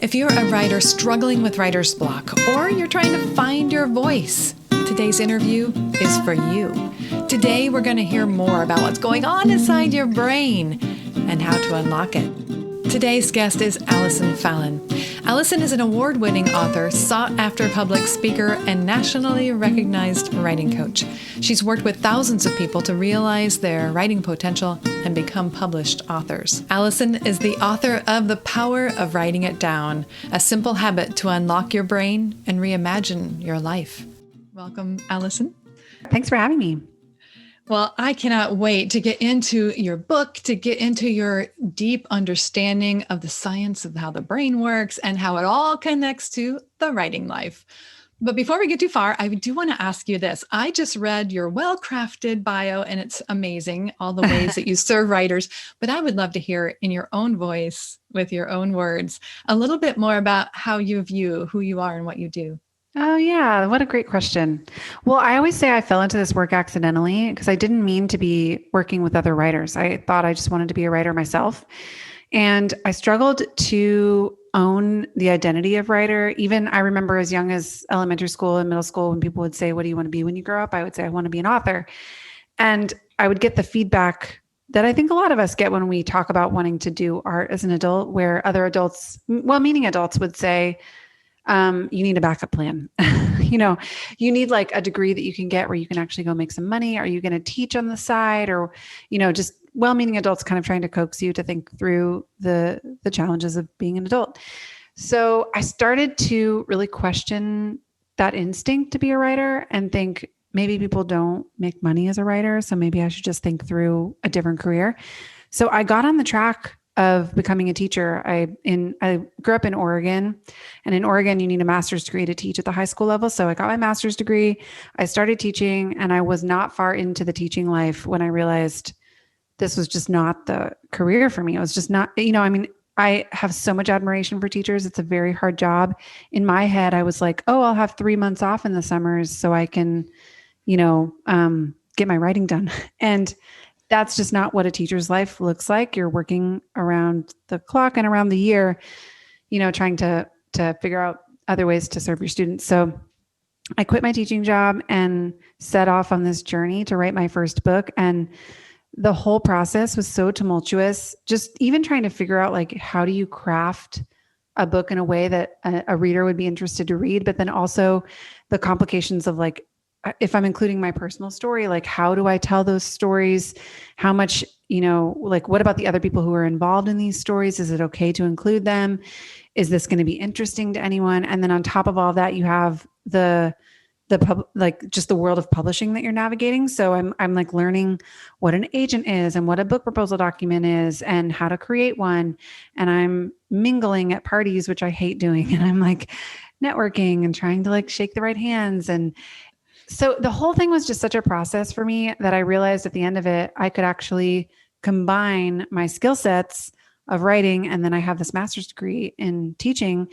If you're a writer struggling with writer's block, or you're trying to find your voice, today's interview is for you. Today, we're going to hear more about what's going on inside your brain and how to unlock it. Today's guest is Allison Fallon. Allison is an award-winning author, sought-after public speaker, and nationally recognized writing coach. She's worked with thousands of people to realize their writing potential and become published authors. Allison is the author of The Power of Writing It Down, a simple habit to unlock your brain and reimagine your life. Welcome, Allison. Thanks for having me. Well, I cannot wait to get into your book, to get into your deep understanding of the science of how the brain works and how it all connects to the writing life. But before we get too far, I do want to ask you this. I just read your well-crafted bio, and it's amazing, all the ways that you serve writers. But I would love to hear in your own voice, with your own words, a little bit more about how you view who you are and what you do. Oh, yeah. What a great question. Well, I always say I fell into this work accidentally because I didn't mean to be working with other writers. I thought I just wanted to be a writer myself. And I struggled to own the identity of writer. Even I remember as young as elementary school and middle school, when people would say, "What do you want to be when you grow up?" I would say, "I want to be an author." And I would get the feedback that I think a lot of us get when we talk about wanting to do art as an adult, where other adults, well-meaning adults, would say, you need a backup plan. You need like a degree that you can get where you can actually go make some money. Are you going to teach on the side? Or, just well-meaning adults kind of trying to coax you to think through the challenges of being an adult. So I started to really question that instinct to be a writer and think maybe people don't make money as a writer. So maybe I should just think through a different career. So I got on the track of becoming a teacher. I grew up in Oregon, and in Oregon, you need a master's degree to teach at the high school level. So I got my master's degree, I started teaching, and I was not far into the teaching life when I realized this was just not the career for me. It was just not, I have so much admiration for teachers. It's a very hard job. In my head, I was like, oh, I'll have 3 months off in the summers so I can, get my writing done. And that's just not what a teacher's life looks like. You're working around the clock and around the year, trying to figure out other ways to serve your students. So I quit my teaching job and set off on this journey to write my first book. And the whole process was so tumultuous, just even trying to figure out like, how do you craft a book in a way that a reader would be interested to read, but then also the complications of like, if I'm including my personal story, like how do I tell those stories? How much, what about the other people who are involved in these stories? Is it okay to include them? Is this going to be interesting to anyone? And then on top of all that, you have just the world of publishing that you're navigating. So I'm like learning what an agent is and what a book proposal document is and how to create one. And I'm mingling at parties, which I hate doing. And I'm like networking and trying to like shake the right hands. And so the whole thing was just such a process for me that I realized at the end of it, I could actually combine my skill sets of writing. And then I have this master's degree in teaching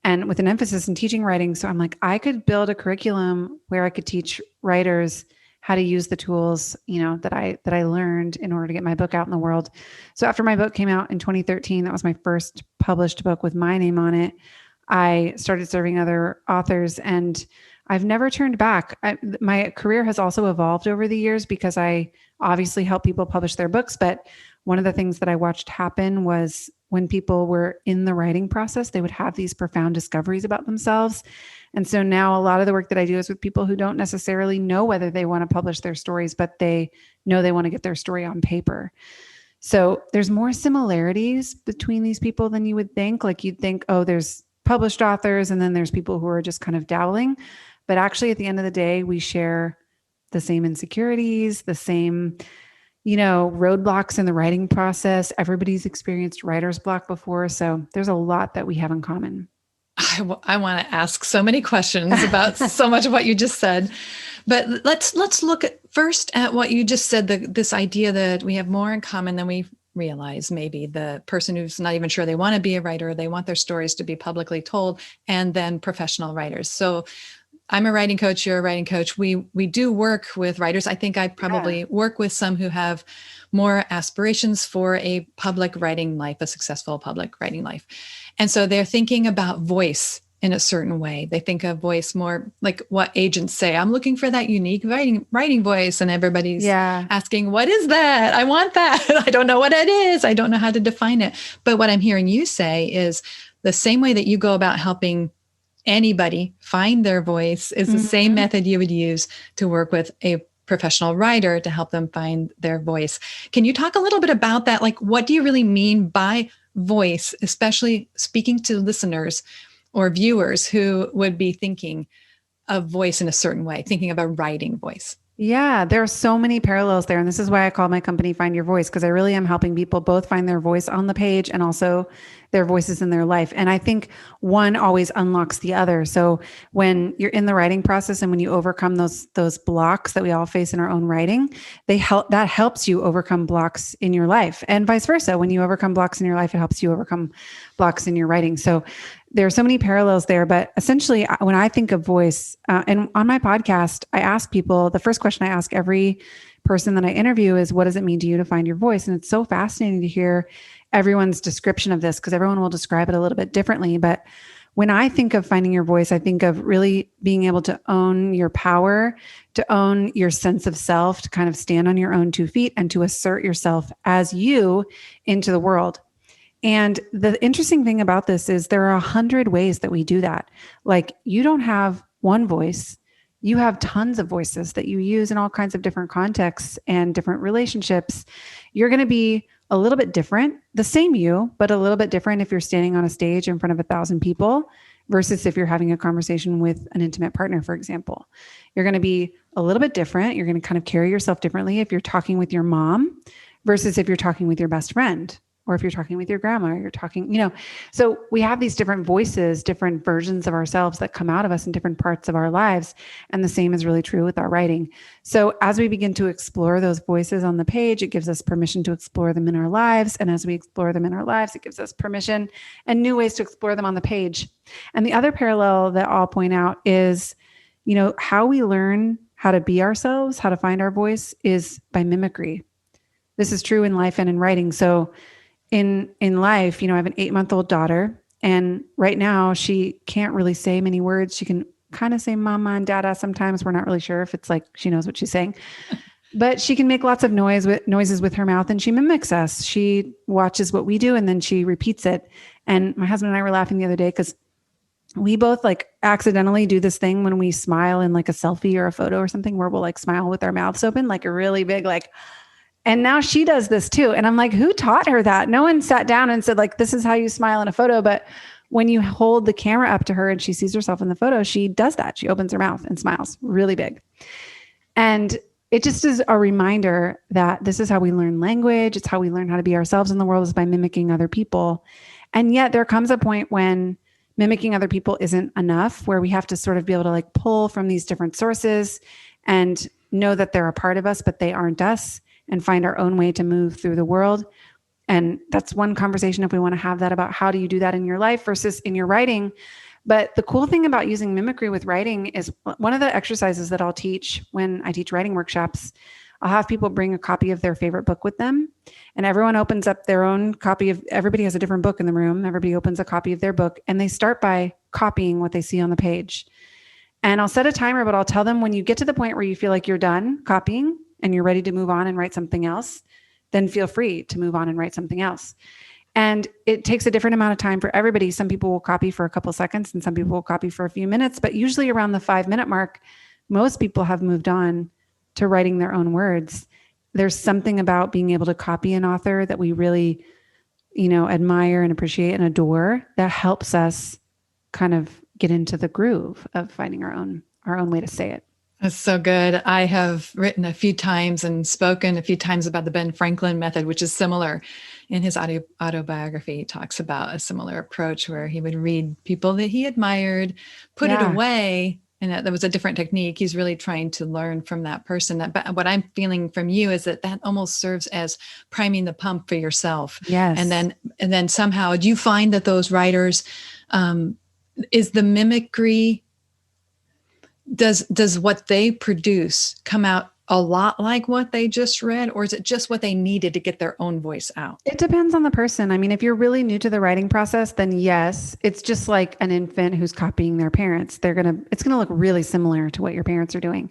and with an emphasis in teaching writing. So I'm like, I could build a curriculum where I could teach writers how to use the tools, that I learned in order to get my book out in the world. So after my book came out in 2013, that was my first published book with my name on it. I started serving other authors, and I've never turned back. My career has also evolved over the years because I obviously help people publish their books. But one of the things that I watched happen was when people were in the writing process, they would have these profound discoveries about themselves. And so now a lot of the work that I do is with people who don't necessarily know whether they want to publish their stories, but they know they want to get their story on paper. So there's more similarities between these people than you would think. Like you'd think, oh, there's published authors, and then there's people who are just kind of dabbling. But actually, at the end of the day, we share the same insecurities, the same, roadblocks in the writing process. Everybody's experienced writer's block before. So there's a lot that we have in common. I want to ask so many questions about so much of what you just said. But let's look first at what you just said, this idea that we have more in common than we realize. Maybe the person who's not even sure they want to be a writer, they want their stories to be publicly told, and then professional writers. So I'm a writing coach. You're a writing coach. We do work with writers. I think I probably work with some who have more aspirations for a public writing life, a successful public writing life. And so they're thinking about voice in a certain way. They think of voice more like what agents say. I'm looking for that unique writing voice. And everybody's asking, what is that? I want that. I don't know what it is. I don't know how to define it. But what I'm hearing you say is the same way that you go about helping anybody find their voice is the same method you would use to work with a professional writer to help them find their voice. Can you talk a little bit about that? Like, what do you really mean by voice, especially speaking to listeners or viewers who would be thinking of voice in a certain way, thinking of a writing voice? Yeah, there are so many parallels there. And this is why I call my company Find Your Voice, because I really am helping people both find their voice on the page and also their voices in their life. And I think one always unlocks the other. So when you're in the writing process and when you overcome those blocks that we all face in our own writing, that helps you overcome blocks in your life, and vice versa. When you overcome blocks in your life, it helps you overcome blocks in your writing. So there are so many parallels there, but essentially when I think of voice, and on my podcast, I ask people, the first question I ask every person that I interview is, what does it mean to you to find your voice? And it's so fascinating to hear everyone's description of this, because everyone will describe it a little bit differently. But when I think of finding your voice, I think of really being able to own your power, to own your sense of self, to kind of stand on your own 2 feet and to assert yourself as you into the world. And the interesting thing about this is there are 100 ways that we do that. Like, you don't have one voice. You have tons of voices that you use in all kinds of different contexts and different relationships. You're going to be a little bit different, the same you, but a little bit different if you're standing on a stage in front of 1,000 people versus if you're having a conversation with an intimate partner, for example. You're going to be a little bit different. You're going to kind of carry yourself differently if you're talking with your mom versus if you're talking with your best friend, or if you're talking with your grandma, or you're talking, so we have these different voices, different versions of ourselves that come out of us in different parts of our lives. And the same is really true with our writing. So as we begin to explore those voices on the page, it gives us permission to explore them in our lives. And as we explore them in our lives, it gives us permission and new ways to explore them on the page. And the other parallel that I'll point out is, how we learn how to be ourselves, how to find our voice, is by mimicry. This is true in life and in writing. So in life, I have an 8-month-old daughter, and right now she can't really say many words. She can kind of say mama and dada sometimes. We're not really sure if it's like she knows what she's saying, but she can make lots of noises with her mouth, and she mimics us. She watches what we do and then she repeats it. And my husband and I were laughing the other day because we both like accidentally do this thing when we smile in like a selfie or a photo or something, where we'll like smile with our mouths open, like a really big, and now she does this too. And I'm like, who taught her that? No one sat down and said, like, this is how you smile in a photo. But when you hold the camera up to her and she sees herself in the photo, she does that. She opens her mouth and smiles really big. And it just is a reminder that this is how we learn language. It's how we learn how to be ourselves in the world, is by mimicking other people. And yet there comes a point when mimicking other people isn't enough, where we have to sort of be able to like pull from these different sources and know that they're a part of us, but they aren't us, and find our own way to move through the world. And that's one conversation, if we want to have that, about how do you do that in your life versus in your writing. But the cool thing about using mimicry with writing is, one of the exercises that I'll teach when I teach writing workshops, I'll have people bring a copy of their favorite book with them, and everyone opens up their own copy of, everybody has a different book in the room. Everybody opens a copy of their book, and they start by copying what they see on the page. And I'll set a timer, but I'll tell them, when you get to the point where you feel like you're done copying and you're ready to move on and write something else, then feel free to move on and write something else. And it takes a different amount of time for everybody. Some people will copy for a couple of seconds and some people will copy for a few minutes, but usually around the 5-minute mark, most people have moved on to writing their own words. There's something about being able to copy an author that we really, admire and appreciate and adore, that helps us kind of get into the groove of finding our own way to say it. That's so good. I have written a few times and spoken a few times about the Ben Franklin method, which is similar. In his autobiography, he talks about a similar approach where he would read people that he admired, put it away, and that was a different technique. He's really trying to learn from that person. But what I'm feeling from you is that almost serves as priming the pump for yourself. Yes. And then somehow, do you find that those writers, is the mimicry does what they produce come out a lot like what they just read, or is it just what they needed to get their own voice out? It depends on the person. I mean, if you're really new to the writing process, then yes, it's just like an infant who's copying their parents. It's going to look really similar to what your parents are doing.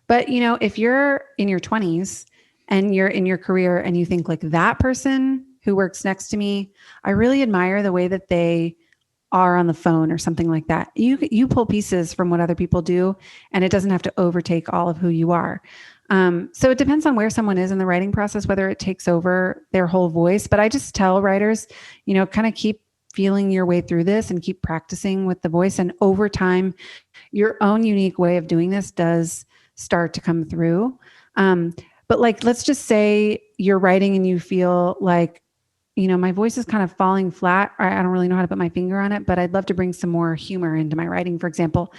But, if you're in your 20s and you're in your career and you think like that person who works next to me, I really admire the way that they are on the phone or something like that. You pull pieces from what other people do, and it doesn't have to overtake all of who you are. So it depends on where someone is in the writing process, whether it takes over their whole voice. But I just tell writers, kind of keep feeling your way through this and keep practicing with the voice. And over time, your own unique way of doing this does start to come through. But like, let's just say you're writing and you feel like, my voice is kind of falling flat. I don't really know how to put my finger on it, but I'd love to bring some more humor into my writing. For example,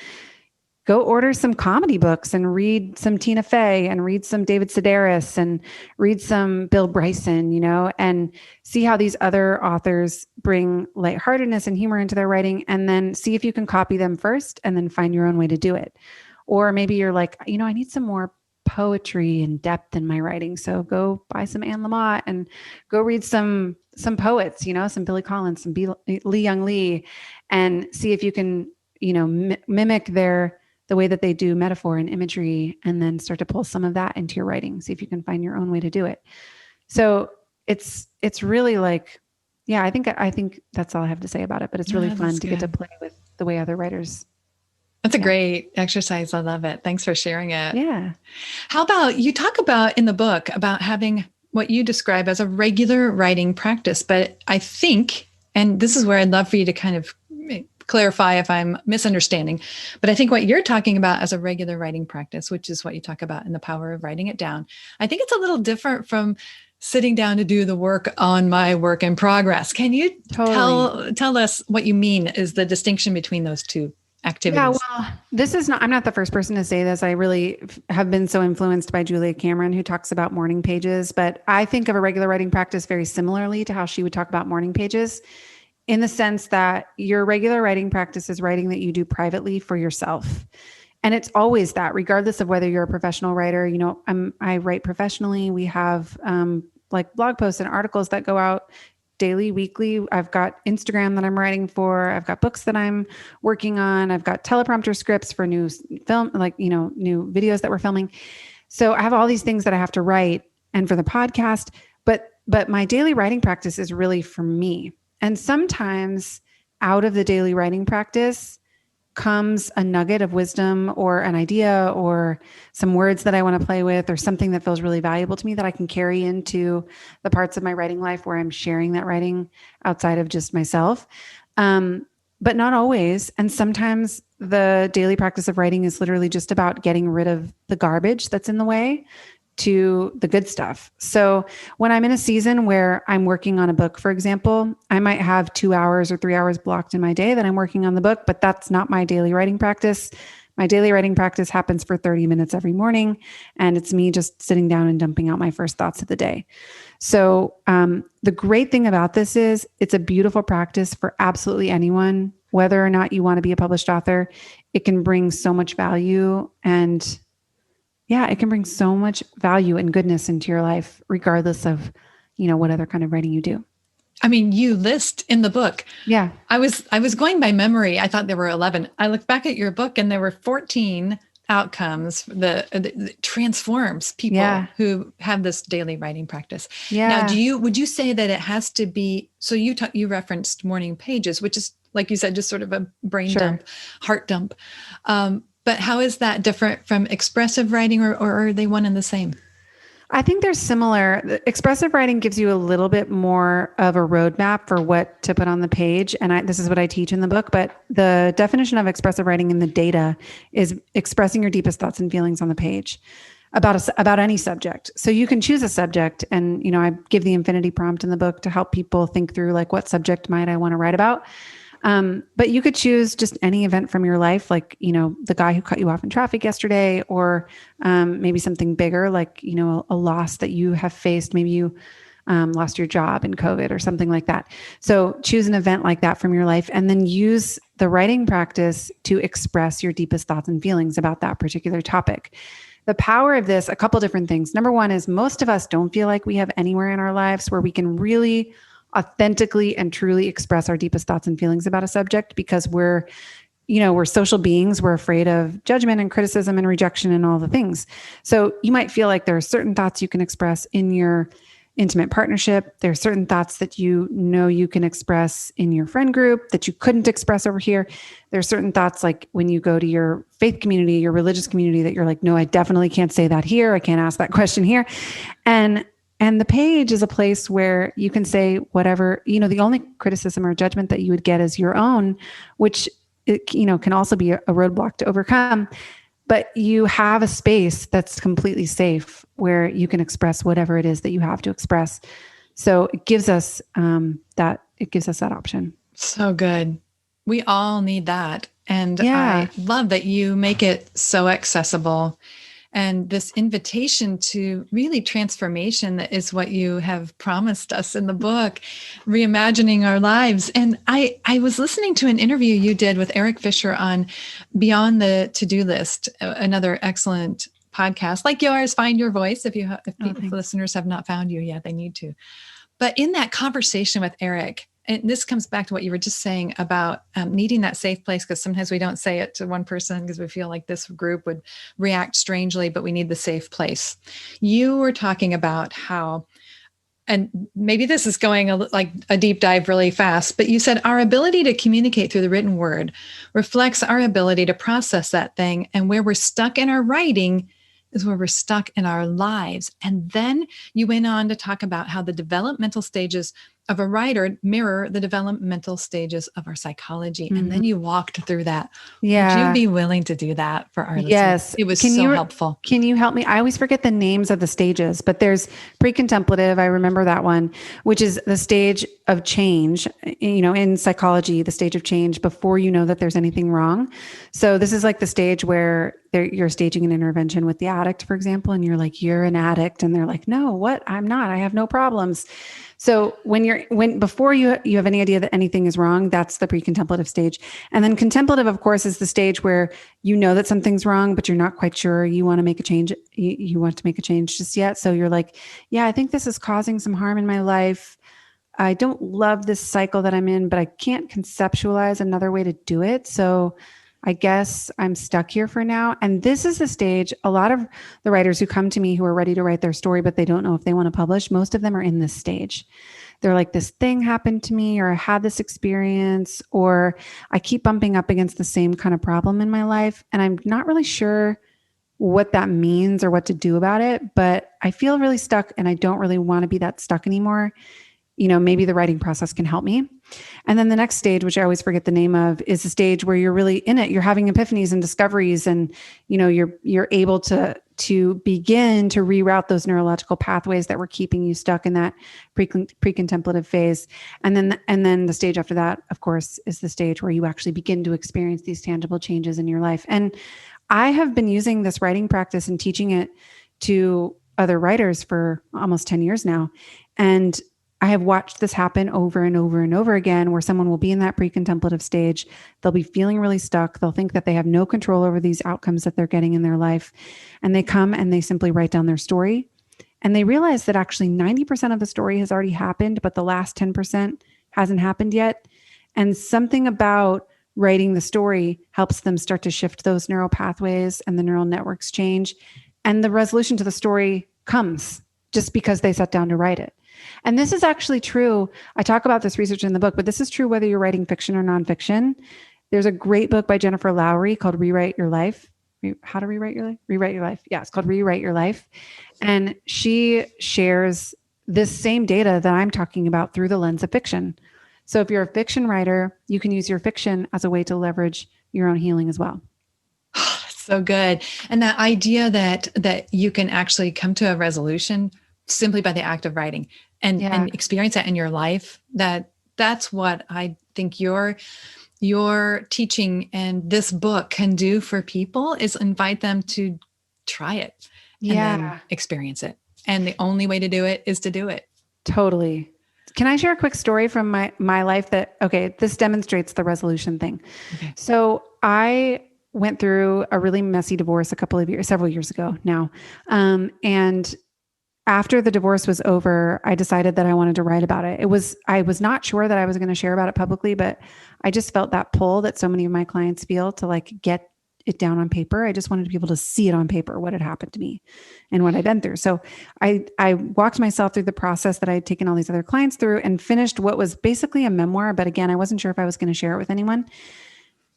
go order some comedy books and read some Tina Fey and read some David Sedaris and read some Bill Bryson, and see how these other authors bring lightheartedness and humor into their writing, and then see if you can copy them first and then find your own way to do it. Or maybe you're like, I need some more poetry and depth in my writing. So go buy some Anne Lamott and go read some poets, some Billy Collins, some Lee Young Lee, and see if you can, mimic the way that they do metaphor and imagery, and then start to pull some of that into your writing. See if you can find your own way to do it. So it's really like, yeah, I think that's all I have to say about it, but it's really fun to get to play with the way other writers. That's a great exercise. I love it. Thanks for sharing it. Yeah. How about you talk about in the book about having what you describe as a regular writing practice, but I think, and this is where I'd love for you to kind of clarify if I'm misunderstanding, but I think what you're talking about as a regular writing practice, which is what you talk about in The Power of Writing It Down, I think it's a little different from sitting down to do the work on my work in progress. Can you tell us what you mean is the distinction between those two activities? Yeah, well, I'm not the first person to say this. I really have been so influenced by Julia Cameron, who talks about morning pages, but I think of a regular writing practice very similarly to how she would talk about morning pages, in the sense that your regular writing practice is writing that you do privately for yourself. And it's always that, regardless of whether you're a professional writer. I write professionally. We have like blog posts and articles that go out daily, weekly. I've got Instagram that I'm writing for. I've got books that I'm working on. I've got teleprompter scripts for new film, new videos that we're filming. So I have all these things that I have to write, and for the podcast, but my daily writing practice is really for me. And sometimes out of the daily writing practice comes a nugget of wisdom or an idea or some words that I want to play with, or something that feels really valuable to me that I can carry into the parts of my writing life where I'm sharing that writing outside of just myself. But not always. And sometimes the daily practice of writing is literally just about getting rid of the garbage that's in the way to the good stuff. So when I'm in a season where I'm working on a book, for example, I might have 2 hours or 3 hours blocked in my day that I'm working on the book, but that's not my daily writing practice. My daily writing practice happens for 30 minutes every morning, and it's me just sitting down and dumping out my first thoughts of the day. So the great thing about this is it's a beautiful practice for absolutely anyone, whether or not you want to be a published author. It can bring so much value, and it can bring so much value and goodness into your life, regardless of, what other kind of writing you do. I mean, you list in the book. Yeah. I was going by memory. I thought there were 11. I looked back at your book and there were 14 outcomes that transforms people who have this daily writing practice. Yeah. Now, would you say that it has to be, so you referenced morning pages, which is, like you said, just sort of a brain dump, heart dump. But how is that different from expressive writing, or are they one and the same? I think they're similar. Expressive writing gives you a little bit more of a roadmap for what to put on the page. And this is what I teach in the book. But the definition of expressive writing in the data is expressing your deepest thoughts and feelings on the page about any subject. So you can choose a subject. And, I give the infinity prompt in the book to help people think through, like, what subject might I want to write about? But you could choose just any event from your life, like, the guy who cut you off in traffic yesterday, or maybe something bigger, like, a loss that you have faced. Maybe you lost your job in COVID or something like that. So choose an event like that from your life, and then use the writing practice to express your deepest thoughts and feelings about that particular topic. The power of this, a couple different things. Number one is most of us don't feel like we have anywhere in our lives where we can really authentically and truly express our deepest thoughts and feelings about a subject because we're social beings. We're afraid of judgment and criticism and rejection and all the things. So you might feel like there are certain thoughts you can express in your intimate partnership. There are certain thoughts that you can express in your friend group that you couldn't express over here. There are certain thoughts like when you go to your faith community, your religious community, that you're like, no, I definitely can't say that here. I can't ask that question here. And the page is a place where you can say whatever, the only criticism or judgment that you would get is your own, which can also be a roadblock to overcome. But you have a space that's completely safe where you can express whatever it is that you have to express. So it gives us that option. So good. We all need that. And Yeah. I love that you make it so accessible. And this invitation to really transformation that is what you have promised us in the book, reimagining our lives. And I was listening to an interview you did with Eric Fisher on Beyond the To-Do List, another excellent podcast like yours, Find Your Voice. If listeners have not found you yet, they need to. But in that conversation with Eric, and this comes back to what you were just saying about needing that safe place, because sometimes we don't say it to one person because we feel like this group would react strangely, but we need the safe place. You were talking about how, and maybe this is going like a deep dive really fast, but you said our ability to communicate through the written word reflects our ability to process that thing. And where we're stuck in our writing is where we're stuck in our lives. And then you went on to talk about how the developmental stages of a writer mirror the developmental stages of our psychology. Mm-hmm. And then you walked through that. Yeah. Would you be willing to do that for our listeners? Yes. It was so helpful. Can you help me? I always forget the names of the stages, but there's pre-contemplative. I remember that one, which is the stage of change, in psychology, the stage of change before you know that there's anything wrong. So this is like the stage where you're staging an intervention with the addict, for example, and you're like, you're an addict. And they're like, no, what? I'm not. I have no problems. So before you have any idea that anything is wrong, that's the pre-contemplative stage. And then contemplative, of course, is the stage where you know that something's wrong, but you're not quite sure you want to make a change. You want to make a change just yet. So you're like, yeah, I think this is causing some harm in my life. I don't love this cycle that I'm in, but I can't conceptualize another way to do it. So I guess I'm stuck here for now. And this is the stage, a lot of the writers who come to me who are ready to write their story, but they don't know if they want to publish, most of them are in this stage. They're like, this thing happened to me, or I had this experience, or I keep bumping up against the same kind of problem in my life. And I'm not really sure what that means or what to do about it, but I feel really stuck and I don't really want to be that stuck anymore. Maybe the writing process can help me. And then the next stage, which I always forget the name of, is the stage where you're really in it. You're having epiphanies and discoveries, and you're able to begin to reroute those neurological pathways that were keeping you stuck in that pre-contemplative phase. And then the stage after that, of course, is the stage where you actually begin to experience these tangible changes in your life. And I have been using this writing practice and teaching it to other writers for almost 10 years now. And I have watched this happen over and over and over again, where someone will be in that pre-contemplative stage. They'll be feeling really stuck. They'll think that they have no control over these outcomes that they're getting in their life. And they come and they simply write down their story. And they realize that actually 90% of the story has already happened, but the last 10% hasn't happened yet. And something about writing the story helps them start to shift those neural pathways, and the neural networks change. And the resolution to the story comes just because they sat down to write it. And this is actually true. I talk about this research in the book, but this is true whether you're writing fiction or nonfiction. There's a great book by Jennifer Lowry called Rewrite Your Life. How to Rewrite Your Life? Rewrite Your Life. Yeah, it's called Rewrite Your Life. And she shares this same data that I'm talking about through the lens of fiction. So if you're a fiction writer, you can use your fiction as a way to leverage your own healing as well. So good. And that idea that you can actually come to a resolution simply by the act of writing and experience that in your life, that's what I think your teaching and this book can do for people, is invite them to try it and then experience it. And the only way to do it is to do it. Totally. Can I share a quick story from my life this demonstrates the resolution thing. Okay. So I went through a really messy divorce several years ago now. And after the divorce was over, I decided that I wanted to write about it. I was not sure that I was going to share about it publicly, but I just felt that pull that so many of my clients feel to like get it down on paper. I just wanted people to see it on paper, what had happened to me and what I'd been through. So I walked myself through the process that I had taken all these other clients through and finished what was basically a memoir. But again, I wasn't sure if I was going to share it with anyone.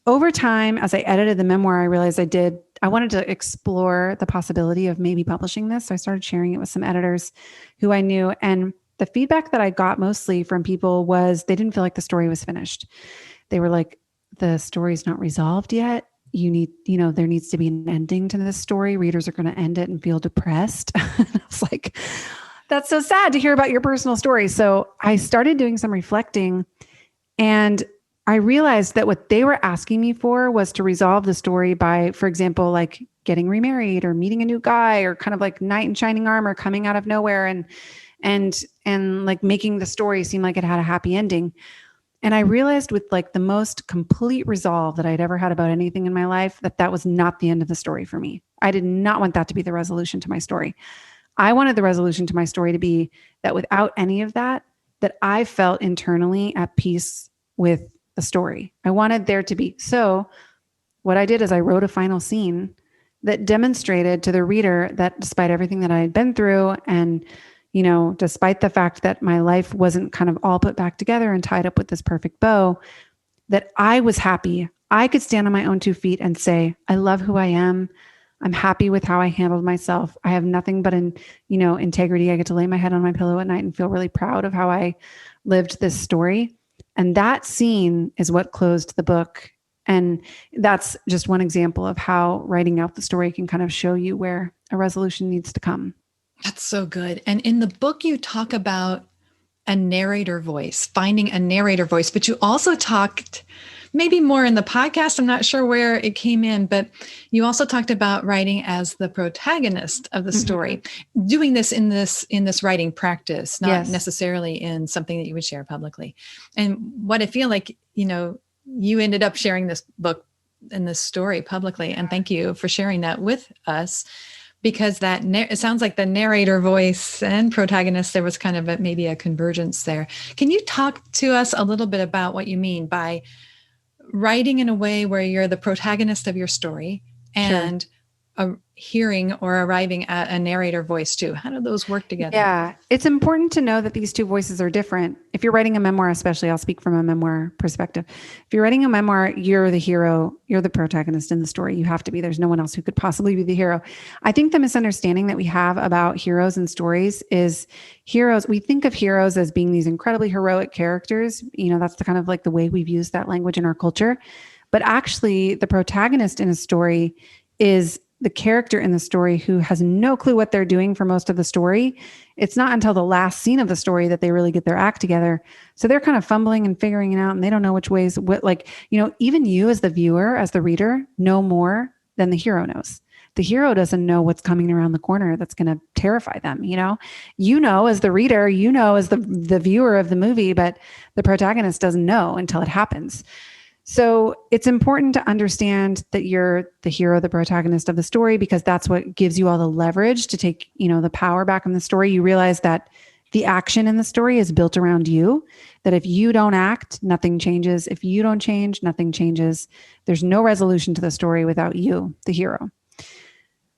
Over time, as I edited the memoir, I realized I wanted to explore the possibility of maybe publishing this. So I started sharing it with some editors who I knew. And the feedback that I got mostly from people was they didn't feel like the story was finished. They were like, the story's not resolved yet. There needs to be an ending to this story. Readers are going to end it and feel depressed. I was like, that's so sad to hear about your personal story. So I started doing some reflecting, and I realized that what they were asking me for was to resolve the story by, for example, like getting remarried or meeting a new guy, or kind of like knight in shining armor coming out of nowhere and like making the story seem like it had a happy ending. And I realized with like the most complete resolve that I'd ever had about anything in my life, that was not the end of the story for me. I did not want that to be the resolution to my story. I wanted the resolution to my story to be that without any of that I felt internally at peace with the story. I wanted there to be. So what I did is I wrote a final scene that demonstrated to the reader that despite everything that I had been through, and despite the fact that my life wasn't kind of all put back together and tied up with this perfect bow, that I was happy. I could stand on my own 2 feet and say, I love who I am. I'm happy with how I handled myself. I have nothing but integrity. I get to lay my head on my pillow at night and feel really proud of how I lived this story. And that scene is what closed the book. And that's just one example of how writing out the story can kind of show you where a resolution needs to come. That's so good. And in the book, you talk about a narrator voice, finding a narrator voice, but you also talked maybe more in the podcast. I'm not sure where it came in, but you also talked about writing as the protagonist of the story, doing this in this writing practice, not necessarily in something that you would share publicly. And what I feel like, you ended up sharing this book and this story publicly. And thank you for sharing that with us. Because it sounds like the narrator voice and protagonist, there was kind of maybe a convergence there. Can you talk to us a little bit about what you mean by writing in a way where you're the protagonist of your story and hearing or arriving at a narrator voice too? How do those work together? Yeah, it's important to know that these two voices are different. If you're writing a memoir, especially, I'll speak from a memoir perspective. If you're writing a memoir, you're the hero, you're the protagonist in the story. You have to be. There's no one else who could possibly be the hero. I think the misunderstanding that we have about heroes and stories is we think of heroes as being these incredibly heroic characters. That's the kind of like the way we've used that language in our culture. But actually, the protagonist in a story is the character in the story who has no clue what they're doing for most of the story. It's not until the last scene of the story that they really get their act together. So they're kind of fumbling and figuring it out, and they don't know which ways, even you as the viewer, as the reader, know more than the hero knows. The hero doesn't know what's coming around the corner that's going to terrify them. As the reader, as the viewer of the movie, but the protagonist doesn't know until it happens. So it's important to understand that you're the hero, the protagonist of the story, because that's what gives you all the leverage to take, the power back in the story. You realize that the action in the story is built around you, that if you don't act, nothing changes. If you don't change, nothing changes. There's no resolution to the story without you, the hero.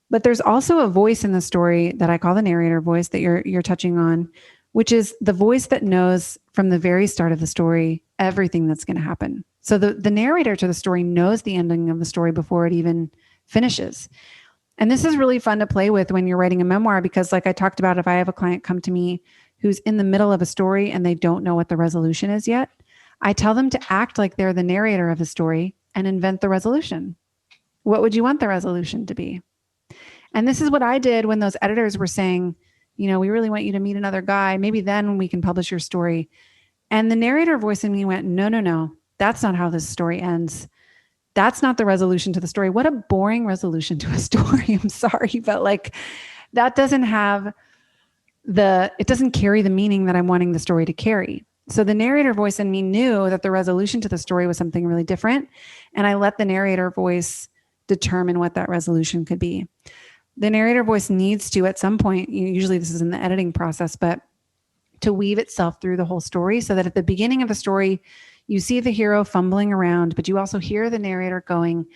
But there's also a voice in the story that I call the narrator voice that you're touching on, which is the voice that knows from the very start of the story everything that's going to happen. So the narrator to the story knows the ending of the story before it even finishes. And this is really fun to play with when you're writing a memoir, because like I talked about, if I have a client come to me who's in the middle of a story and they don't know what the resolution is yet, I tell them to act like they're the narrator of the story and invent the resolution. What would you want the resolution to be? And this is what I did when those editors were saying, we really want you to meet another guy. Maybe then we can publish your story. And the narrator voice in me went, no. That's not how this story ends. That's not the resolution to the story. What a boring resolution to a story. I'm sorry, but that doesn't have it doesn't carry the meaning that I'm wanting the story to carry. So the narrator voice in me knew that the resolution to the story was something really different. And I let the narrator voice determine what that resolution could be. The narrator voice needs to, at some point, usually this is in the editing process, but to weave itself through the whole story so that at the beginning of the story, you see the hero fumbling around, but you also hear the narrator going,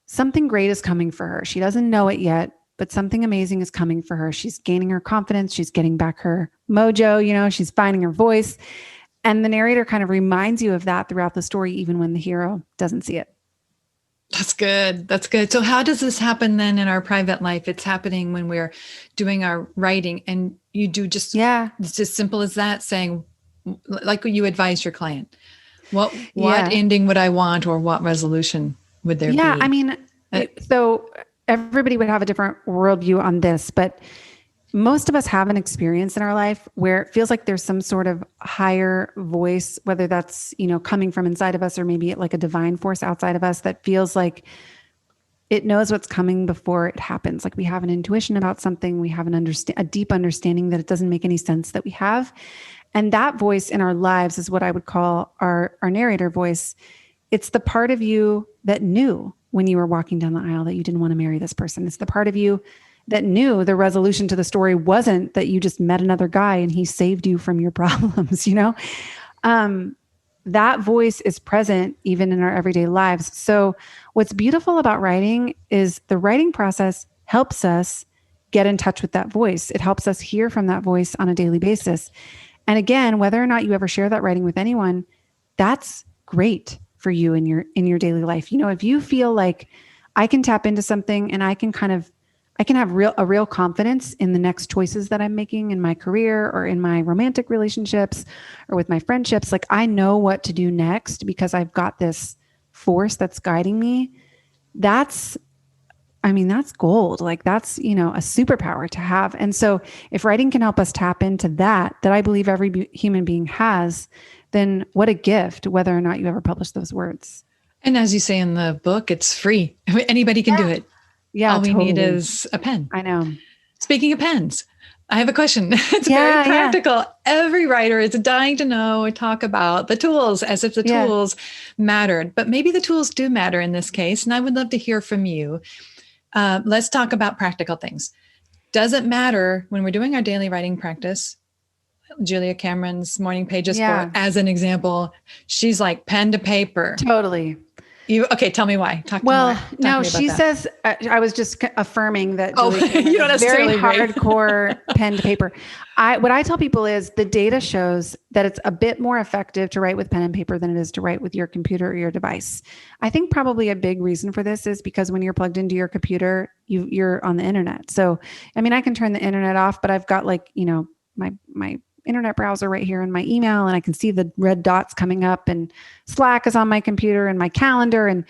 something great is coming for her. She doesn't know it yet, but something amazing is coming for her. She's gaining her confidence. She's getting back her mojo, she's finding her voice. And the narrator kind of reminds you of that throughout the story, even when the hero doesn't see it. That's good. That's good. So how does this happen then in our private life? It's happening when we're doing our writing, and you do it's just simple as that, saying, like you advise your client, what ending would I want, or what resolution would there be? Yeah. I mean, so everybody would have a different worldview on this, but most of us have an experience in our life where it feels like there's some sort of higher voice, whether that's, coming from inside of us or maybe like a divine force outside of us that feels like it knows what's coming before it happens. Like we have an intuition about something. We have a deep understanding that it doesn't make any sense that we have. And that voice in our lives is what I would call our narrator voice. It's the part of you that knew when you were walking down the aisle that you didn't want to marry this person. It's the part of you that knew the resolution to the story wasn't that you just met another guy and he saved you from your problems, that voice is present even in our everyday lives. So what's beautiful about writing is the writing process helps us get in touch with that voice. It helps us hear from that voice on a daily basis. And again, whether or not you ever share that writing with anyone, that's great for you in your daily life. If you feel like I can tap into something and I can have a real confidence in the next choices that I'm making in my career or in my romantic relationships or with my friendships. Like I know what to do next because I've got this force that's guiding me. That's gold. Like that's, a superpower to have. And so if writing can help us tap into that I believe every human being has, then what a gift, whether or not you ever publish those words. And as you say in the book, it's free. Anybody can do it. Yeah, all we need is a pen. I know. Speaking of pens, I have a question. It's very practical. Yeah. Every writer is dying to know or talk about the tools as if the tools mattered. But maybe the tools do matter in this case. And I would love to hear from you. Let's talk about practical things. Does it matter when we're doing our daily writing practice? Julia Cameron's Morning Pages for, as an example, she's like pen to paper. Totally. Tell me why. She says, I was just affirming that you don't necessarily very hardcore pen to paper. What I tell people is the data shows that it's a bit more effective to write with pen and paper than it is to write with your computer or your device. I think probably a big reason for this is because when you're plugged into your computer, you're on the internet. So, I can turn the internet off, but I've got my internet browser right here in my email, and I can see the red dots coming up, and Slack is on my computer and my calendar. And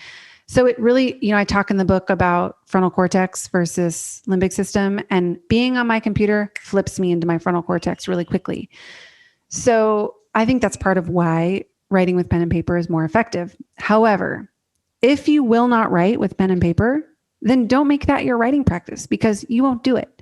so it really, I talk in the book about frontal cortex versus limbic system, and being on my computer flips me into my frontal cortex really quickly. So I think that's part of why writing with pen and paper is more effective. However, if you will not write with pen and paper, then don't make that your writing practice because you won't do it.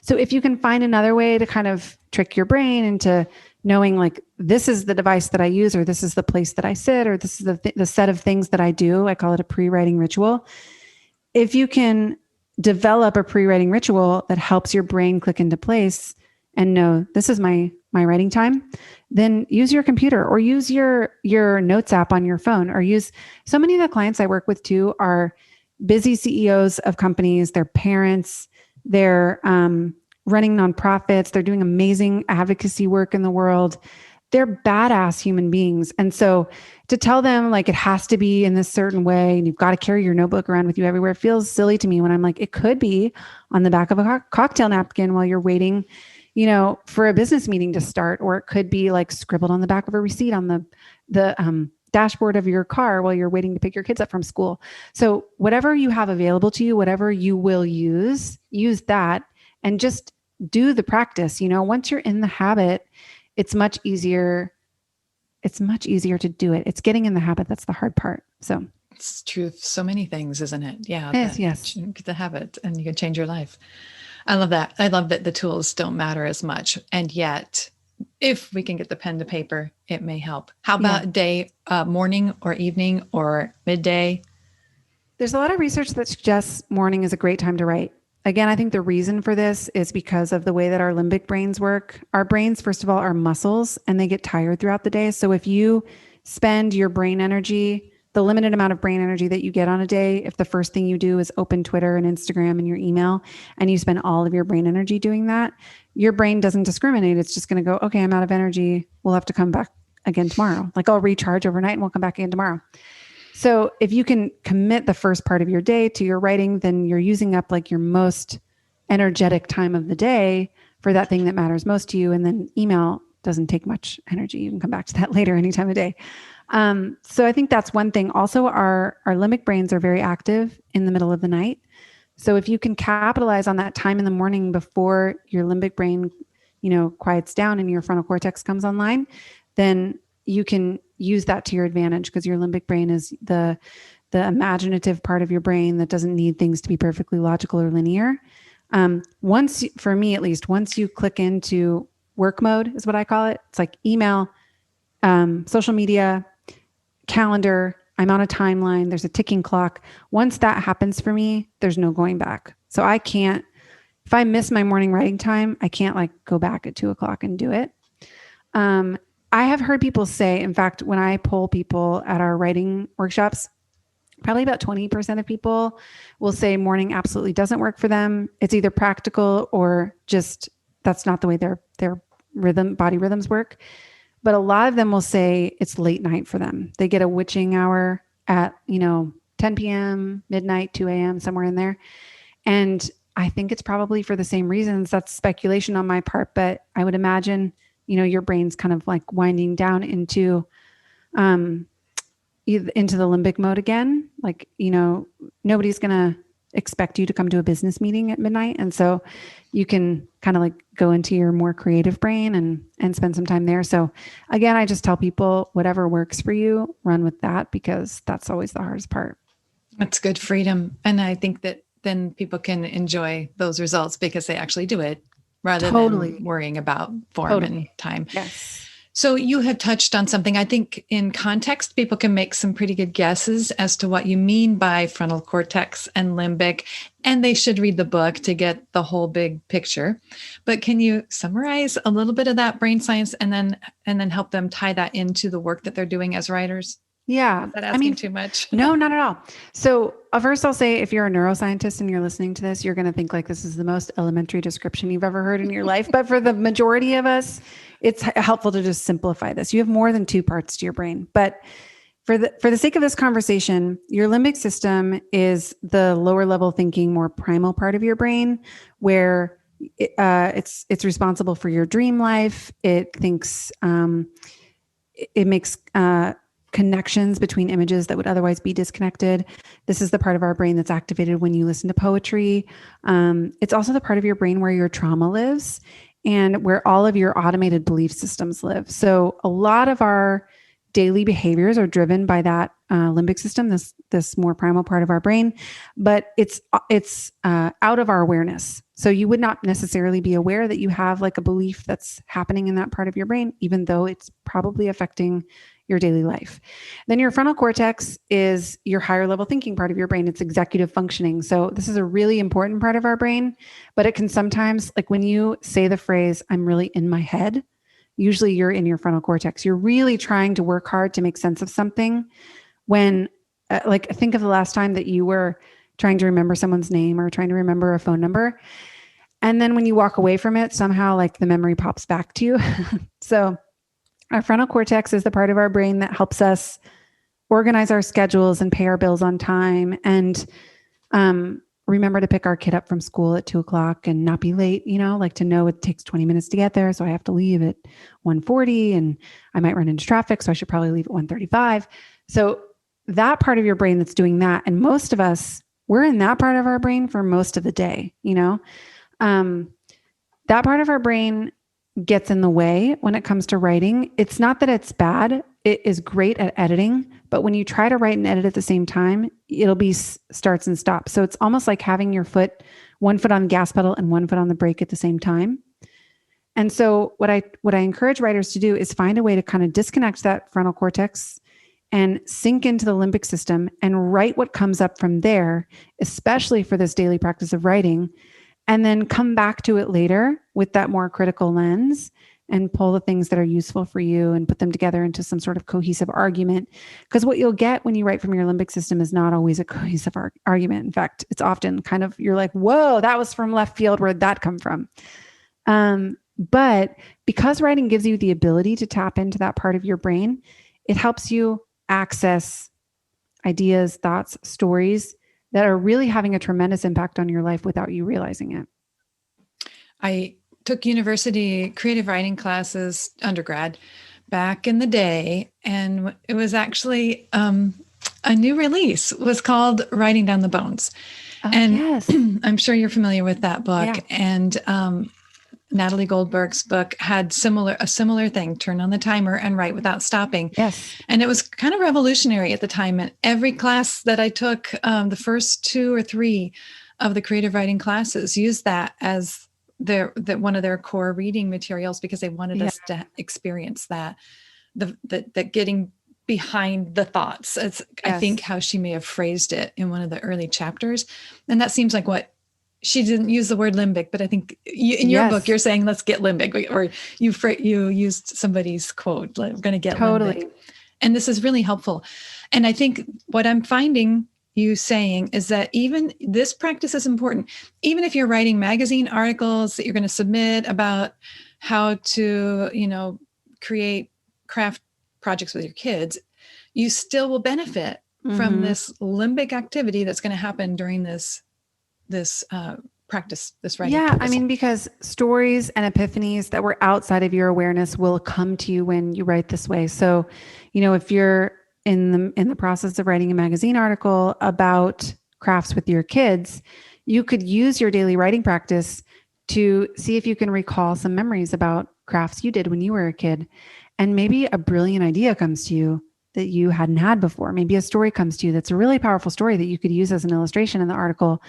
So if you can find another way to kind of trick your brain into knowing like, this is the device that I use, or this is the place that I sit, or this is the set of things that I do, I call it a pre-writing ritual. If you can develop a pre-writing ritual that helps your brain click into place and know this is my writing time, then use your computer or use your notes app on your phone, or use, so many of the clients I work with too are busy CEOs of companies, they're parents, they're running nonprofits. They're doing amazing advocacy work in the world. They're badass human beings. And so to tell them like it has to be in this certain way and you've got to carry your notebook around with you everywhere feels silly to me when I'm like, it could be on the back of a cocktail napkin while you're waiting, for a business meeting to start, or it could be like scribbled on the back of a receipt on the dashboard of your car while you're waiting to pick your kids up from school. So whatever you have available to you, whatever you will use that and just do the practice. Once you're in the habit, it's much easier. It's much easier to do it. It's getting in the habit. That's the hard part. So it's true of so many things, isn't it? Yeah. Yes. Get the habit and you can change your life. I love that. I love that the tools don't matter as much. And yet, if we can get the pen to paper, it may help. How Yeah. about day, morning or evening or midday? There's a lot of research that suggests morning is a great time to write. Again, I think the reason for this is because of the way that our limbic brains work. Our brains, first of all, are muscles and they get tired throughout the day. So if you spend your brain energy, the limited amount of brain energy that you get on a day, if the first thing you do is open Twitter and Instagram and your email, and you spend all of your brain energy doing that, your brain doesn't discriminate. It's just going to go, okay, I'm out of energy. We'll have to come back again tomorrow. Like I'll recharge overnight and we'll come back again tomorrow. So if you can commit the first part of your day to your writing, then you're using up like your most energetic time of the day for that thing that matters most to you. And then email doesn't take much energy. You can come back to that later any time of day. So I think that's one thing. Also, our limbic brains are very active in the middle of the night. So if you can capitalize on that time in the morning before your limbic brain, quiets down and your frontal cortex comes online, then you can use that to your advantage because your limbic brain is the imaginative part of your brain that doesn't need things to be perfectly logical or linear. For me at least, once you click into work mode is what I call it. It's like email, social media, calendar, I'm on a timeline. There's a ticking clock. Once that happens for me, there's no going back. So I can't, if I miss my morning writing time, I can't like go back at 2:00 and do it. I have heard people say, in fact, when I poll people at our writing workshops, probably about 20% of people will say morning absolutely doesn't work for them. It's either practical or just that's not the way their body rhythms work. But a lot of them will say it's late night for them. They get a witching hour at, 10 p.m., midnight, 2 a.m., somewhere in there. And I think it's probably for the same reasons. That's speculation on my part, but I would imagine your brain's kind of like winding down into the limbic mode again. Like, nobody's going to expect you to come to a business meeting at midnight. And so you can kind of like go into your more creative brain and spend some time there. So again, I just tell people whatever works for you, run with that because that's always the hardest part. That's good freedom. And I think that then people can enjoy those results because they actually do it rather than worrying about form and time. Yes. So you have touched on something. I think in context, people can make some pretty good guesses as to what you mean by frontal cortex and limbic, and they should read the book to get the whole big picture. But can you summarize a little bit of that brain science and then help them tie that into the work that they're doing as writers? Yeah. Is that asking too much? No, not at all. So first I'll say, if you're a neuroscientist and you're listening to this, you're going to think like this is the most elementary description you've ever heard in your life. But for the majority of us, it's helpful to just simplify this. You have more than two parts to your brain, but for the sake of this conversation, your limbic system is the lower level thinking, more primal part of your brain where it's responsible for your dream life. It thinks, it makes, connections between images that would otherwise be disconnected. This is the part of our brain that's activated when you listen to poetry. It's also the part of your brain where your trauma lives and where all of your automated belief systems live. So a lot of our daily behaviors are driven by that limbic system, this more primal part of our brain, but it's out of our awareness. So you would not necessarily be aware that you have like a belief that's happening in that part of your brain, even though it's probably affecting your daily life. Then your frontal cortex is your higher level thinking part of your brain. It's executive functioning. So this is a really important part of our brain, but it can sometimes, like when you say the phrase, I'm really in my head, usually you're in your frontal cortex. You're really trying to work hard to make sense of something when, like, think of the last time that you were trying to remember someone's name or trying to remember a phone number. And then when you walk away from it, somehow like the memory pops back to you. So our frontal cortex is the part of our brain that helps us organize our schedules and pay our bills on time and remember to pick our kid up from school at 2:00 and not be late, like to know it takes 20 minutes to get there. So I have to leave at 1:40 and I might run into traffic. So I should probably leave at 1:35. So that part of your brain that's doing that. And most of us, we're in that part of our brain for most of the day, that part of our brain gets in the way when it comes to writing. It's not that it's bad. It is great at editing, but when you try to write and edit at the same time, it'll be starts and stops. So it's almost like having your foot one foot on the gas pedal and one foot on the brake at the same time. And so what I encourage writers to do is find a way to kind of disconnect that frontal cortex and sink into the limbic system and write what comes up from there, especially for this daily practice of writing, and then come back to it later with that more critical lens and pull the things that are useful for you and put them together into some sort of cohesive argument. Because what you'll get when you write from your limbic system is not always a cohesive argument. In fact, it's often kind of, you're like, whoa, that was from left field. Where'd that come from? But because writing gives you the ability to tap into that part of your brain, it helps you access ideas, thoughts, stories that are really having a tremendous impact on your life without you realizing it. I took university creative writing classes, undergrad, back in the day. And it was actually a new release. It was called Writing Down the Bones. And yes. I'm sure you're familiar with that book. Yeah. And Natalie Goldberg's book had a similar thing, turn on the timer and write without stopping. Yes. And it was kind of revolutionary at the time. And every class that I took, the first 2 or 3 of the creative writing classes used that as one of their core reading materials, because they wanted us to experience that getting behind the thoughts. It's, I think, how she may have phrased it in one of the early chapters. And that seems like what she didn't use the word limbic, but I think in your book, you're saying, let's get limbic, or you used somebody's quote, we're going to get limbic. And this is really helpful. And I think what I'm finding you saying is that even this practice is important. Even if you're writing magazine articles that you're going to submit about how to, create craft projects with your kids, you still will benefit from this limbic activity that's going to happen during this practice, this writing. Yeah. practice. I mean, because stories and epiphanies that were outside of your awareness will come to you when you write this way. So, if you're in the process of writing a magazine article about crafts with your kids, you could use your daily writing practice to see if you can recall some memories about crafts you did when you were a kid. And maybe a brilliant idea comes to you that you hadn't had before. Maybe a story comes to you that's a really powerful story that you could use as an illustration in the article.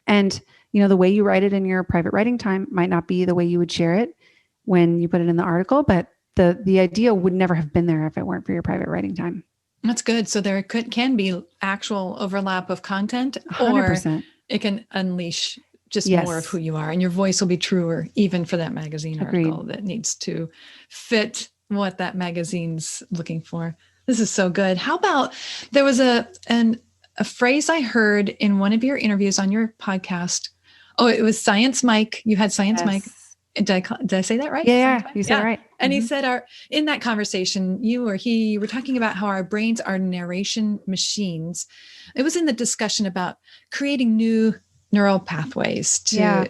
And, the way you write it in your private writing time might not be the way you would share it when you put it in the article, but the idea would never have been there if it weren't for your private writing time. That's good. So there can be actual overlap of content, 100%. Or it can unleash just more of who you are, and your voice will be truer, even for that magazine article that needs to fit what that magazine's looking for. This is so good. How about, there was a phrase I heard in one of your interviews on your podcast. Oh, it was Science Mike. You had Science Mike. Did I say that right? Yeah, you said it right. And he said, in that conversation, you were talking about how our brains are narration machines. It was in the discussion about creating new neural pathways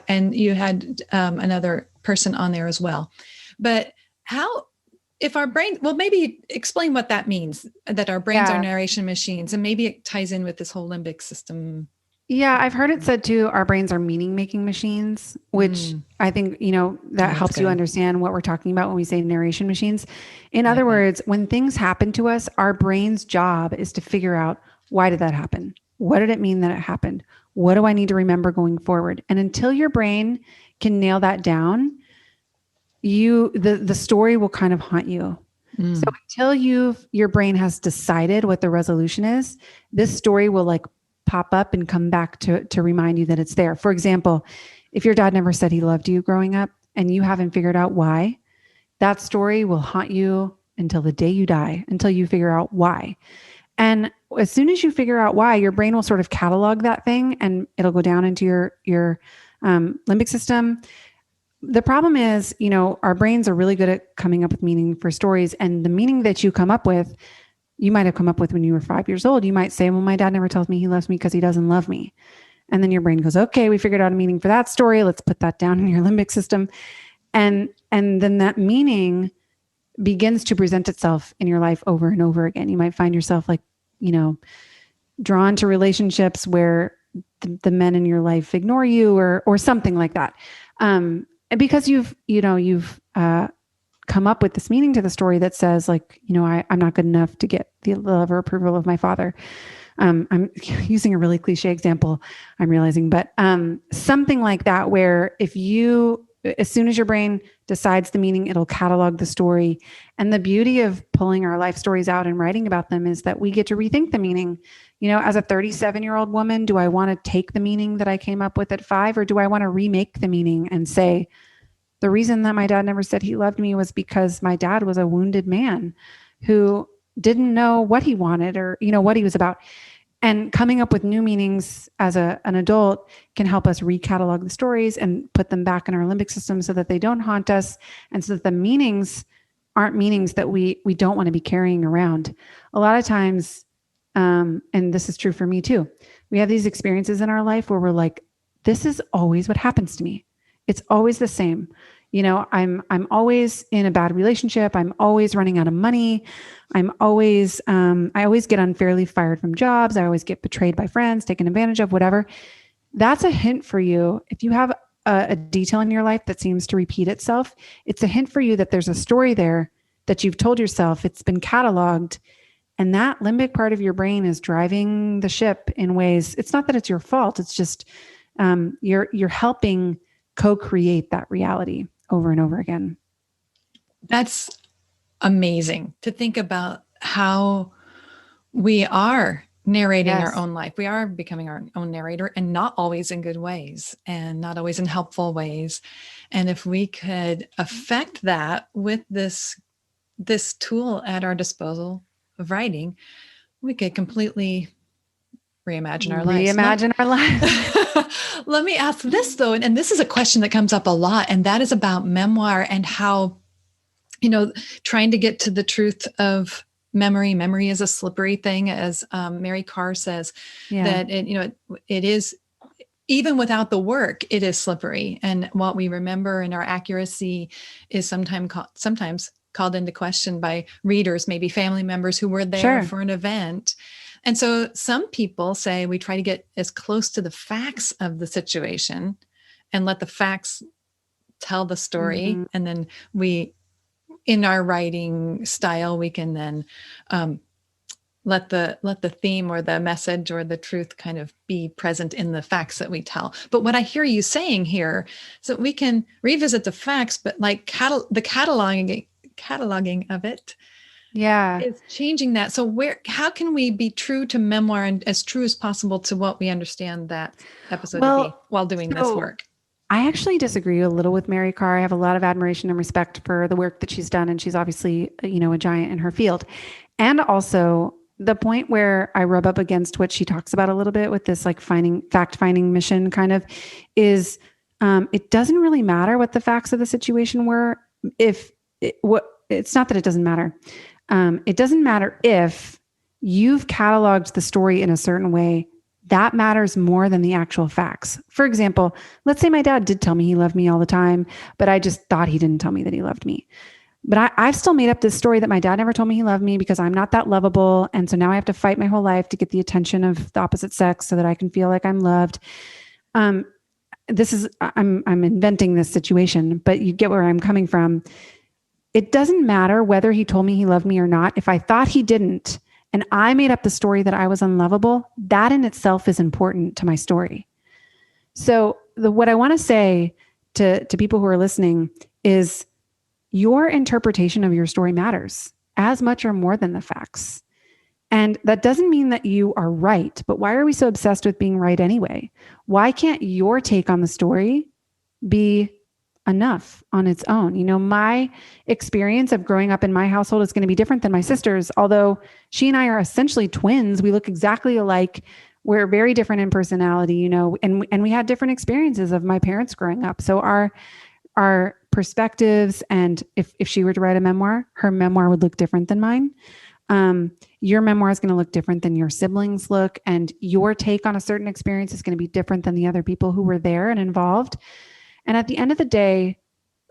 and you had another person on there as well. But if our brain, well, maybe explain what that means, that our brains are narration machines, and maybe it ties in with this whole limbic system. Yeah, I've heard it said too, our brains are meaning-making machines, which I think, that helps you understand what we're talking about when we say narration machines. In other words, when things happen to us, our brain's job is to figure out, why did that happen? What did it mean that it happened? What do I need to remember going forward? And until your brain can nail that down, the story will kind of haunt you. So until your brain has decided what the resolution is, this story will pop up and come back to remind you that it's there. For example, if your dad never said he loved you growing up and you haven't figured out why, that story will haunt you until the day you die, until you figure out why. And as soon as you figure out why, your brain will sort of catalog that thing and it'll go down into your limbic system. The problem is, our brains are really good at coming up with meaning for stories, and the meaning that you come up with, you might have come up with when you were 5 years old. You might say, well, my dad never tells me he loves me because he doesn't love me. And then your brain goes, okay, we figured out a meaning for that story. Let's put that down in your limbic system. And then that meaning begins to present itself in your life over and over again. You might find yourself drawn to relationships where the men in your life ignore you or something like that. Because you've come up with this meaning to the story that says I'm not good enough to get the love or approval of my father. I'm using a really cliche example, I'm realizing, but something like that, where if you, as soon as your brain decides the meaning, it'll catalog the story. And the beauty of pulling our life stories out and writing about them is that we get to rethink the meaning. As a 37-year-old woman, do I want to take the meaning that I came up with at 5, or do I want to remake the meaning and say, the reason that my dad never said he loved me was because my dad was a wounded man who didn't know what he wanted, or, what he was about. And coming up with new meanings as an adult can help us recatalog the stories and put them back in our limbic system so that they don't haunt us, and so that the meanings aren't meanings that we don't want to be carrying around. A lot of times, and this is true for me too, we have these experiences in our life where we're like, this is always what happens to me. It's always the same. I'm always in a bad relationship. I'm always running out of money. I always get unfairly fired from jobs. I always get betrayed by friends, taken advantage of, whatever. That's a hint for you. If you have a detail in your life that seems to repeat itself, it's a hint for you that there's a story there that you've told yourself. It's been cataloged. And that limbic part of your brain is driving the ship in ways, it's not that it's your fault. It's just you're helping co-create that reality over and over again. That's amazing to think about how we are narrating our own life. We are becoming our own narrator, and not always in good ways, and not always in helpful ways. And if we could affect that with this tool at our disposal of writing, we could completely reimagine our lives. Reimagine our lives. Let me ask this though, and this is a question that comes up a lot, and that is about memoir and how, trying to get to the truth of memory. Memory is a slippery thing, as Mary Carr says, that it is, even without the work, it is slippery. And what we remember and our accuracy is sometimes called into question by readers, maybe family members who were there for an event. And so some people say we try to get as close to the facts of the situation and let the facts tell the story. Mm-hmm. And then we, in our writing style, we can then let the theme or the message or the truth kind of be present in the facts that we tell. But what I hear you saying here is that we can revisit the facts, but like the cataloging of it. Yeah. It's changing that. So how can we be true to memoir and as true as possible to what we understand that episode to be while doing this work? I actually disagree a little with Mary Carr. I have a lot of admiration and respect for the work that she's done. And she's obviously, a giant in her field. And also the point where I rub up against what she talks about a little bit with this like fact finding mission kind of is, it doesn't really matter what the facts of the situation were. It's not that it doesn't matter. It doesn't matter if you've cataloged the story in a certain way. That matters more than the actual facts. For example, let's say my dad did tell me he loved me all the time, but I just thought he didn't tell me that he loved me. But I've still made up this story that my dad never told me he loved me because I'm not that lovable. And so now I have to fight my whole life to get the attention of the opposite sex so that I can feel like I'm loved. I'm inventing this situation, but you get where I'm coming from. It doesn't matter whether he told me he loved me or not. If I thought he didn't, and I made up the story that I was unlovable, that in itself is important to my story. So what I want to say to people who are listening is your interpretation of your story matters as much or more than the facts. And that doesn't mean that you are right, but why are we so obsessed with being right anyway? Why can't your take on the story be enough on its own? My experience of growing up in my household is going to be different than my sister's. Although she and I are essentially twins, we look exactly alike. We're very different in personality, and we had different experiences of my parents growing up. So our perspectives, and if she were to write a memoir, her memoir would look different than mine. Your memoir is going to look different than your siblings look, and your take on a certain experience is going to be different than the other people who were there and involved. And at the end of the day,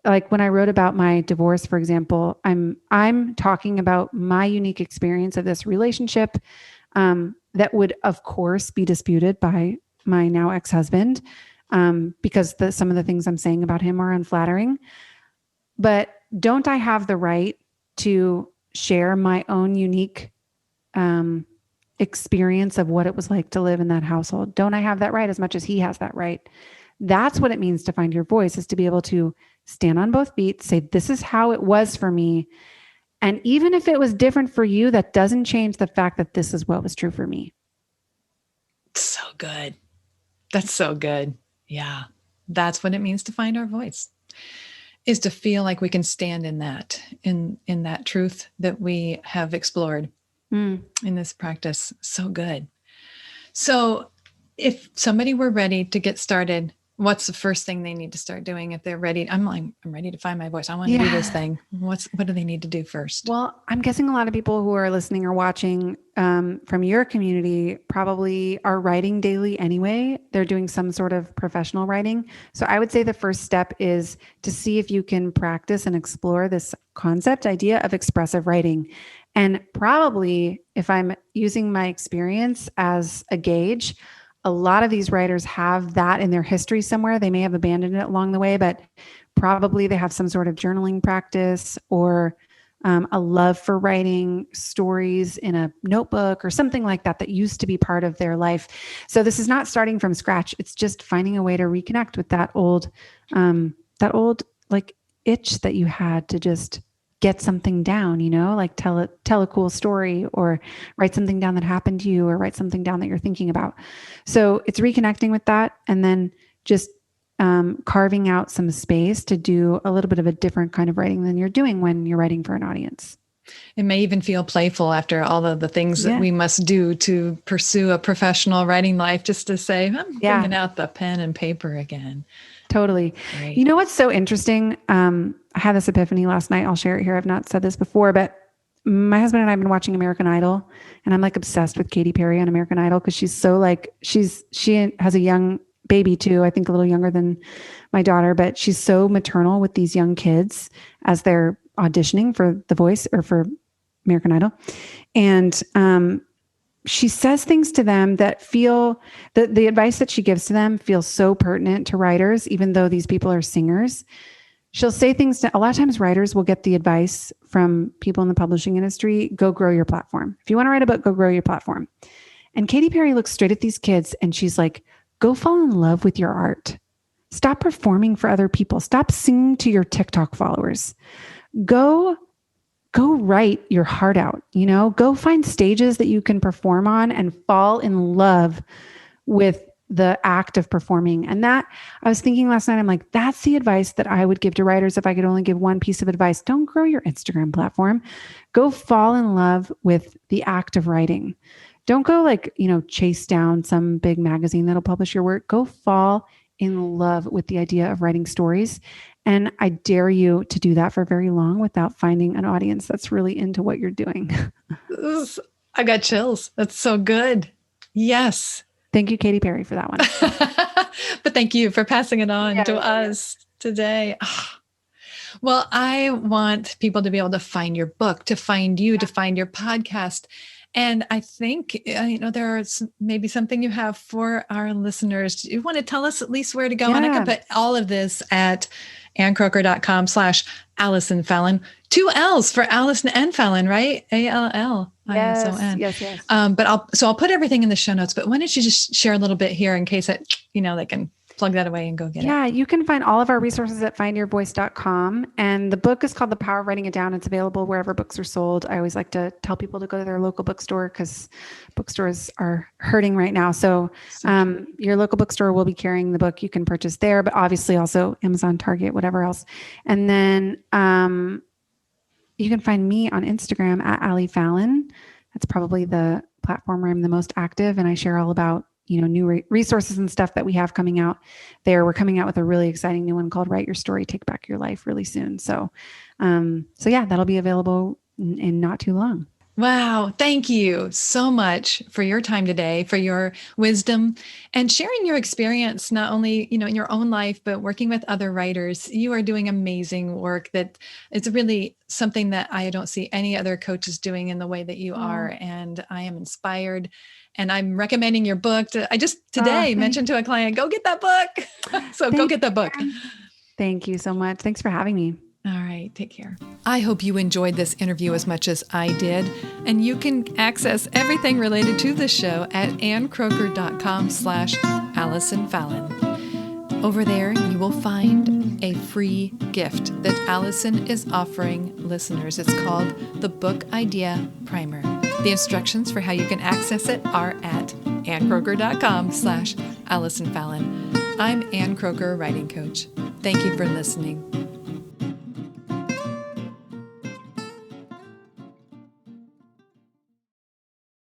like when I wrote about my divorce, for example, I'm talking about my unique experience of this relationship that would, of course, be disputed by my now ex-husband because some of the things I'm saying about him are unflattering. But don't I have the right to share my own unique experience of what it was like to live in that household? Don't I have that right as much as he has that right? That's what it means to find your voice, is to be able to stand on both feet, say, this is how it was for me. And even if it was different for you, that doesn't change the fact that this is what was true for me. So good. That's so good. Yeah. That's what it means to find our voice, is to feel like we can stand in that, in that truth that we have explored in this practice. So good. So if somebody were ready to get started, what's the first thing they need to start doing if they're ready? I'm ready to find my voice. I want to do this thing. What do they need to do first? Well, I'm guessing a lot of people who are listening or watching from your community probably are writing daily anyway. They're doing some sort of professional writing. So I would say the first step is to see if you can practice and explore this concept idea of expressive writing. And probably, if I'm using my experience as a gauge, a lot of these writers have that in their history somewhere. They may have abandoned it along the way, but probably they have some sort of journaling practice or a love for writing stories in a notebook or something like that that used to be part of their life. So this is not starting from scratch. It's just finding a way to reconnect with that old like itch that you had to just get something down, like tell a cool story or write something down that happened to you or write something down that you're thinking about. So it's reconnecting with that, and then just carving out some space to do a little bit of a different kind of writing than you're doing when you're writing for an audience. It may even feel playful after all of the things that we must do to pursue a professional writing life, just to say, I'm bringing out the pen and paper again. Totally. Great. You know what's so interesting? I had this epiphany last night. I'll share it here. I've not said this before, but my husband and I have been watching American Idol, and I'm like obsessed with Katy Perry on American Idol because she's so like, she has a young baby too, I think a little younger than my daughter, but she's so maternal with these young kids as they're auditioning for The Voice or for American Idol. And she says things to them that feel, the advice that she gives to them feels so pertinent to writers, even though these people are singers. She'll say things to, a lot of times writers will get the advice from people in the publishing industry, go grow your platform. If you want to write a book, go grow your platform. And Katy Perry looks straight at these kids and she's like, go fall in love with your art. Stop performing for other people. Stop singing to your TikTok followers. Go write your heart out, go find stages that you can perform on and fall in love with the act of performing. And that, I was thinking last night, I'm like, that's the advice that I would give to writers if I could only give one piece of advice. Don't grow your Instagram platform. Go fall in love with the act of writing. Don't go chase down some big magazine that'll publish your work. Go fall in love with the idea of writing stories. And I dare you to do that for very long without finding an audience that's really into what you're doing. I got chills. That's so good. Yes. Thank you, Katy Perry, for that one. But thank you for passing it on to us today. Oh. Well, I want people to be able to find your book, to find you, to find your podcast. And I think, there's maybe something you have for our listeners. You want to tell us at least where to go? Yeah. And I can put all of this at AnnCroker.com/Allison Fallon. 2 L's for Allison and Fallon, right? ALL. Yes. But I'll put everything in the show notes, but why don't you just share a little bit here in case they can plug that away and go get it. Yeah, you can find all of our resources at findyourvoice.com. And the book is called The Power of Writing It Down. It's available wherever books are sold. I always like to tell people to go to their local bookstore because bookstores are hurting right now. So your local bookstore will be carrying the book. You can purchase there, but obviously also Amazon, Target, whatever else. And then you can find me on Instagram at Allie Fallon. That's probably the platform where I'm the most active. And I share all about new resources and stuff that we have coming out there. We're coming out with a really exciting new one called Write Your Story, Take Back Your Life really soon. So that'll be available in not too long. Wow. Thank you so much for your time today, for your wisdom and sharing your experience, not only, in your own life, but working with other writers. You are doing amazing work that it's really something that I don't see any other coaches doing in the way that you are. And I am inspired. And I'm recommending your book. I just today mentioned to a client, go get that book. So go get that book. Thank you so much. Thanks for having me. All right, take care. I hope you enjoyed this interview as much as I did, and you can access everything related to the show at anncroker.com/Allison Fallon. Over there, you will find a free gift that Allison is offering listeners. It's called the Book Idea Primer. The instructions for how you can access it are at anncroker.com/Allison Fallon. I'm Ann Croker, writing coach. Thank you for listening.